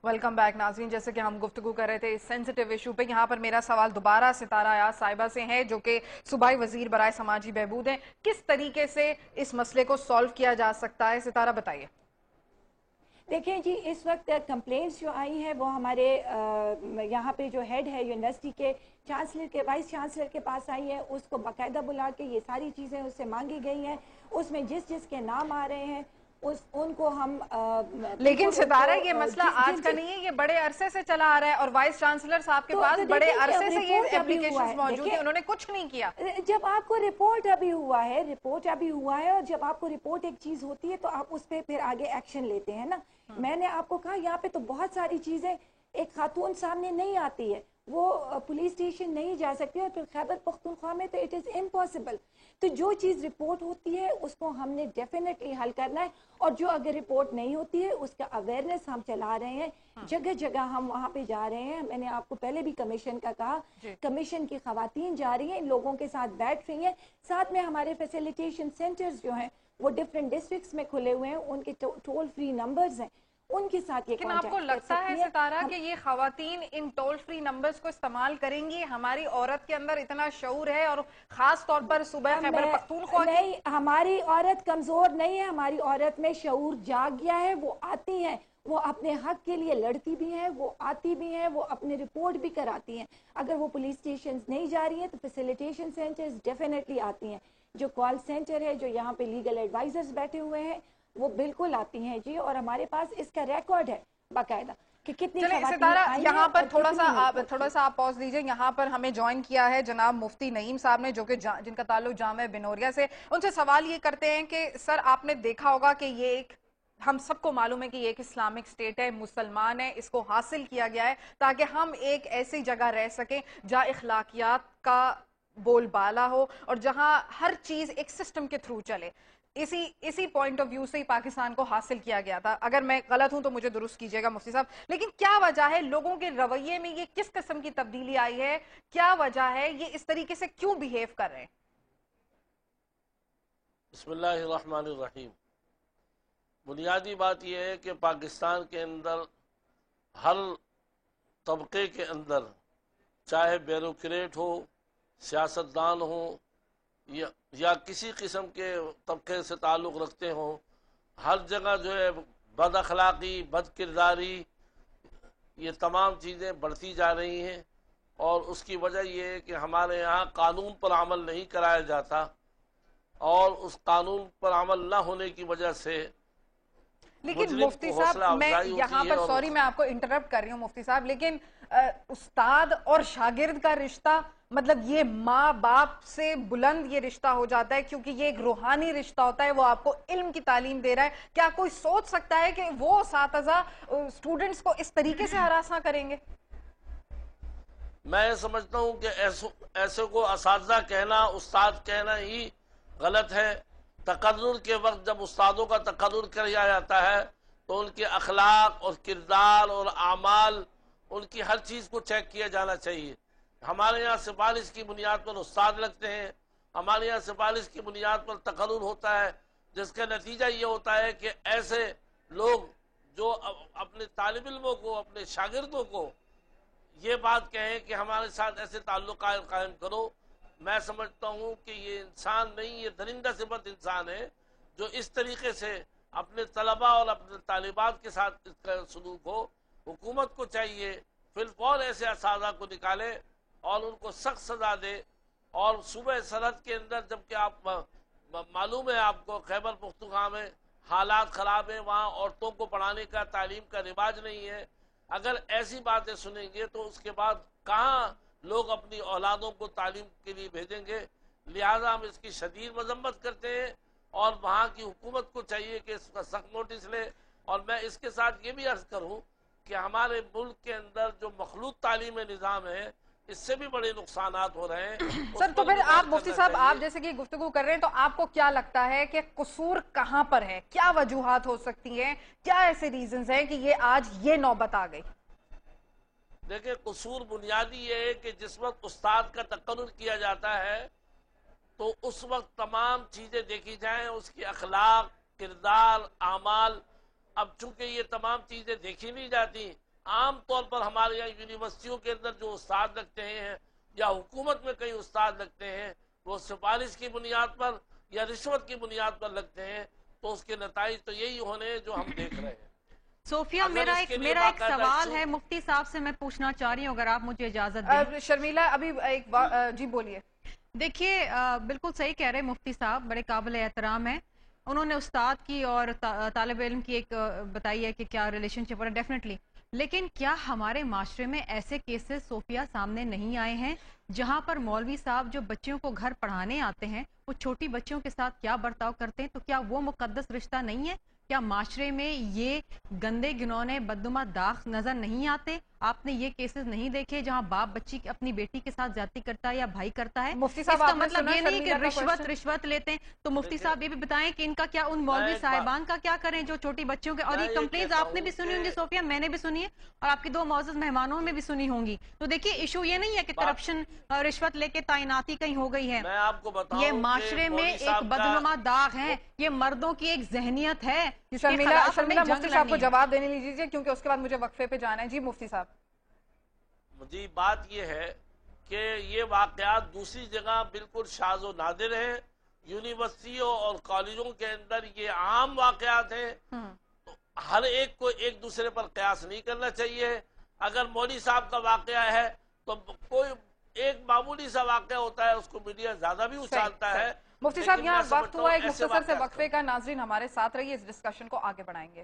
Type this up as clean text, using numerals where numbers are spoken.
Welcome back नाज़रीन। जैसे कि हम गुफ्तगू कर रहे थे इस सेंसिटिव इशू पे, यहाँ पर मेरा सवाल दोबारा सितारा अयाज साहिबा से है जो कि सूबाई वजीर बराए समाजी बहबूद हैं। किस तरीके से इस मसले को सॉल्व किया जा सकता है, सितारा बताइए। देखें जी, इस वक्त कंप्लेंट्स जो आई हैं वो हमारे यहाँ पे जो हेड है यूनिवर्सिटी के चांसलर के वाइस चांसलर के पास आई है। उसको बाकायदा बुला के ये सारी चीज़ें उससे मांगी गई हैं। उसमें जिस जिसके नाम आ रहे हैं उनको हम लेकिन सितारा ये मसला आज का नहीं है, ये बड़े अरसे से चला आ रहा है और वाइस चांसलर साहब के पास बड़े अरसे से ये एप्लीकेशंस मौजूद है, उन्होंने कुछ नहीं किया। जब आपको रिपोर्ट अभी हुआ है और जब आपको रिपोर्ट एक चीज होती है तो आप उस पर फिर आगे एक्शन लेते हैं ना। मैंने आपको कहा यहाँ पे तो बहुत सारी चीजें, एक खातून सामने नहीं आती है, वो पुलिस स्टेशन नहीं जा सकती, और फिर खैबर पख्तूनख्वा में तो इट इज इम्पॉसिबल। तो जो चीज रिपोर्ट होती है उसको हमने डेफिनेटली हल करना है, और जो अगर रिपोर्ट नहीं होती है उसका अवेयरनेस हम चला रहे हैं। जगह जगह हम वहाँ पे जा रहे हैं। मैंने आपको पहले भी कमीशन का कहा, कमीशन की खवातीन जा रही हैं, इन लोगों के साथ बैठ रही हैं। साथ में हमारे फैसिलिटेशन सेंटर्स जो हैं वो डिफरेंट डिस्ट्रिक्ट्स में खुले हुए हैं, उनके टोल फ्री नंबर्स हैं, उनके साथ ये लेकिन आपको लगता है सितारा कि ये खवातीन इन टोल फ्री नंबर्स को इस्तेमाल करेंगी? हमारी औरत के अंदर इतना शऊर है, और खास तौर पर सुबह खैबर पख्तूनख्वा नहीं, हमारी औरत कमजोर नहीं है, हमारी औरत में शऊर जाग गया है। वो आती हैं, वो अपने हक के लिए लड़ती भी हैं, वो आती भी हैं, वो अपनी रिपोर्ट भी कराती हैं। अगर वो पुलिस स्टेशन नहीं जा रही हैं तो फैसिलिटेशन सेंटर्स डेफिनेटली आती हैं। जो कॉल सेंटर है, जो यहाँ पे लीगल एडवाइजर्स बैठे हुए हैं, वो बिल्कुल आती हैं जी, और हमारे पास इसका रिकॉर्ड है बाकायदा कि कितनी सितारा। यहाँ पर थोड़ा सा आप पॉज दीजिए। यहाँ पर हमें ज्वाइन किया है जनाब मुफ्ती नईम साहब ने, जो कि जिनका ताल्लुक जामे बिनोरिया से। उनसे सवाल ये करते हैं कि सर, आपने देखा होगा कि ये एक, हम सबको मालूम है कि ये एक इस्लामिक स्टेट है, मुसलमान है, इसको हासिल किया गया है ताकि हम एक ऐसी जगह रह सकें जहाँ इखलाकियात का बोलबाला हो और जहां हर चीज एक सिस्टम के थ्रू चले। इसी पॉइंट ऑफ व्यू से ही पाकिस्तान को हासिल किया गया था। अगर मैं गलत हूं तो मुझे दुरुस्त कीजिएगा मुफ्ती साहब। लेकिन क्या वजह है, लोगों के रवैये में ये किस किस्म की तब्दीली आई है? क्या वजह है, ये इस तरीके से क्यों बिहेव कर रहे हैं? बिस्मिल्लाहिर्रहमानिर्रहीम। बुनियादी बात यह है कि पाकिस्तान के अंदर हर तबके के अंदर, चाहे ब्यूरोक्रेट हो, सियासतदान हो, या किसी किस्म के तबके से ताल्लुक़ रखते हों, हर जगह जो है बद अखलाक़ी, बद किरदारी, ये तमाम चीज़ें बढ़ती जा रही हैं। और उसकी वजह यह है कि हमारे यहाँ कानून पर अमल नहीं कराया जाता, और उस कानून पर अमल न होने की वजह से। लेकिन मुफ्ती साहब, मैं यहाँ पर सॉरी मैं आपको इंटरप्ट कर रही हूँ मुफ्ती साहब, लेकिन उस्ताद और शागिर्द का रिश्ता, मतलब ये माँ बाप से बुलंद ये रिश्ता हो जाता है, क्योंकि ये एक रूहानी रिश्ता होता है। वो आपको इल्म की तालीम दे रहा है। क्या कोई सोच सकता है कि वो असातिज़ा स्टूडेंट्स को इस तरीके से हरासा करेंगे? मैं समझता हूँ कि ऐसे को असातिज़ा कहना, उस्ताद कहना ही गलत है। तकर्रुर के वक्त जब उस्तादों का तकर्रुर किया जाता है तो उनके अखलाक और किरदार और आमाल, उनकी हर चीज़ को चेक किया जाना चाहिए। हमारे यहाँ सिफारिश की बुनियाद पर उस्ताद लगते हैं, हमारे यहाँ सिफारिश की बुनियाद पर तकर्रुर होता है, जिसका नतीजा ये होता है कि ऐसे लोग जो अपने तालिब इल्मों को, अपने शागिर्दों को ये बात कहें कि हमारे साथ ऐसे ताल्लुक कायम करो, मैं समझता हूँ कि ये इंसान नहीं, ये दरिंदा सिफत इंसान है जो इस तरीके से अपने तलबा और अपने तालिबात के साथ इसका सलूक हो। हुकूमत को चाहिए फिलफौर ऐसे असादा को निकाले और उनको सख्त सजा दे। और सूबे सरहद के अंदर, जबकि आप मालूम है आपको, खैबर पख्तूनख्वा में हालात ख़राब हैं, वहाँ औरतों को पढ़ाने का, तालीम का रिवाज नहीं है। अगर ऐसी बातें सुनेंगे तो उसके बाद कहाँ लोग अपनी औलादों को तालीम के लिए भेजेंगे? लिहाजा हम इसकी शदीद मजम्मत करते हैं, और वहाँ की हुकूमत को चाहिए कि इसका सख्त नोटिस ले। और मैं इसके साथ ये भी अर्ज करूँ कि हमारे मुल्क के अंदर जो मखलूत तालीम निज़ाम है, इससे भी बड़े नुकसानात हो रहे हैं। सर, तो फिर आप मुफ्ती साहब, आप जैसे कि गुफ्तगू कर रहे हैं, तो आपको क्या लगता है कि कसूर कहाँ पर है? क्या वजूहात हो सकती हैं? क्या ऐसे रीजंस हैं कि ये आज ये नौबत आ गई? देखिए, कसूर बुनियादी ये है कि जिस वक्त उस्ताद का तकर्रुर किया जाता है तो उस वक्त तमाम चीज़ें देखी जाएं, उसकी अखलाक, किरदार, आमाल। अब चूंकि ये तमाम चीज़ें देखी नहीं जाती, عام طور پر ہمارے یہاں یونیورسٹیوں کے اندر جو استاد لگتے ہیں یا حکومت میں کئی استاد لگتے ہیں وہ سفارش کی بنیاد پر یا رشوت کی بنیاد پر لگتے ہیں، تو اس کے نتائج تو یہی ہونے ہیں جو ہم دیکھ رہے ہیں۔ صوفیہ، میرا ایک سوال ہے مفتی صاحب سے میں پوچھنا چاہ رہی ہوں، اگر آپ مجھے اجازت دیں۔ شرمیلا ابھی ایک جی بولیے۔ دیکھیے بالکل صحیح کہہ رہے مفتی صاحب، بڑے قابل احترام ہیں، انہوں نے استاد کی اور طالب علم کی ایک بتائی ہے کہ کیا ریلیشن شپ ہے، ڈیفینیٹلی، لیکن کیا ہمارے معاشرے میں ایسے کیسز صوفیہ سامنے نہیں آئے ہیں جہاں پر مولوی صاحب جو بچوں کو گھر پڑھانے آتے ہیں وہ چھوٹی بچوں کے ساتھ کیا برتاؤ کرتے ہیں؟ تو کیا وہ مقدس رشتہ نہیں ہے؟ کیا معاشرے میں یہ گندے گنونے بدنما داغ نظر نہیں آتے؟ آپ نے یہ کیسز نہیں دیکھے جہاں باپ بچی اپنی بیٹی کے ساتھ زیادتی کرتا ہے یا بھائی کرتا ہے؟ مفتی اس صاحب کا آپ نے مطلب سنا یہ نہیں کہ شرمیلا کا رشوت لیتے ہیں۔ تو مفتی صاحب یہ بھی بتائیں کہ ان کا کیا، ان مولوی صاحبان کا کیا کریں جو چھوٹی بچوں کے، اور یہ کمپلینز آپ نے بھی سنی ہوں گی صوفیہ، میں نے بھی سنی ہے، اور آپ کی دو معزز مہمانوں میں بھی سنی ہوں گی۔ تو دیکھیے ایشو یہ نہیں ہے کہ کرپشن رشوت لے کے تعیناتی کہیں ہو گئی ہے، میں آپ کو بتاؤں یہ معاشرے میں ایک بدنما داغ ہے، یہ مردوں کی ایک ذہنیت ہے جس کے خلاف ہمیں شرمیلا جنگ مفتی صاحب کو لڑنی ہے۔ جواب دینے لیجیے کیونکہ اس کے بعد مجھے وقفے پہ جانا ہے۔ جی مفتی صاحب۔ جی بات یہ ہے کہ یہ واقعات دوسری جگہ بالکل شاذ و نادر ہیں، یونیورسٹیوں اور کالجوں کے اندر یہ عام واقعات ہیں، ہر ایک کو ایک دوسرے پر قیاس نہیں کرنا چاہیے۔ اگر مولوی صاحب کا واقعہ ہے تو کوئی ایک معمولی سا واقعہ ہوتا ہے، اس کو میڈیا زیادہ بھی اچھالتا ہے۔ مفتی صاحب یہاں وقت ہوا ایک مختصر سے وقفے کا، ناظرین ہمارے ساتھ رہیے، اس ڈسکشن کو آگے بڑھائیں گے۔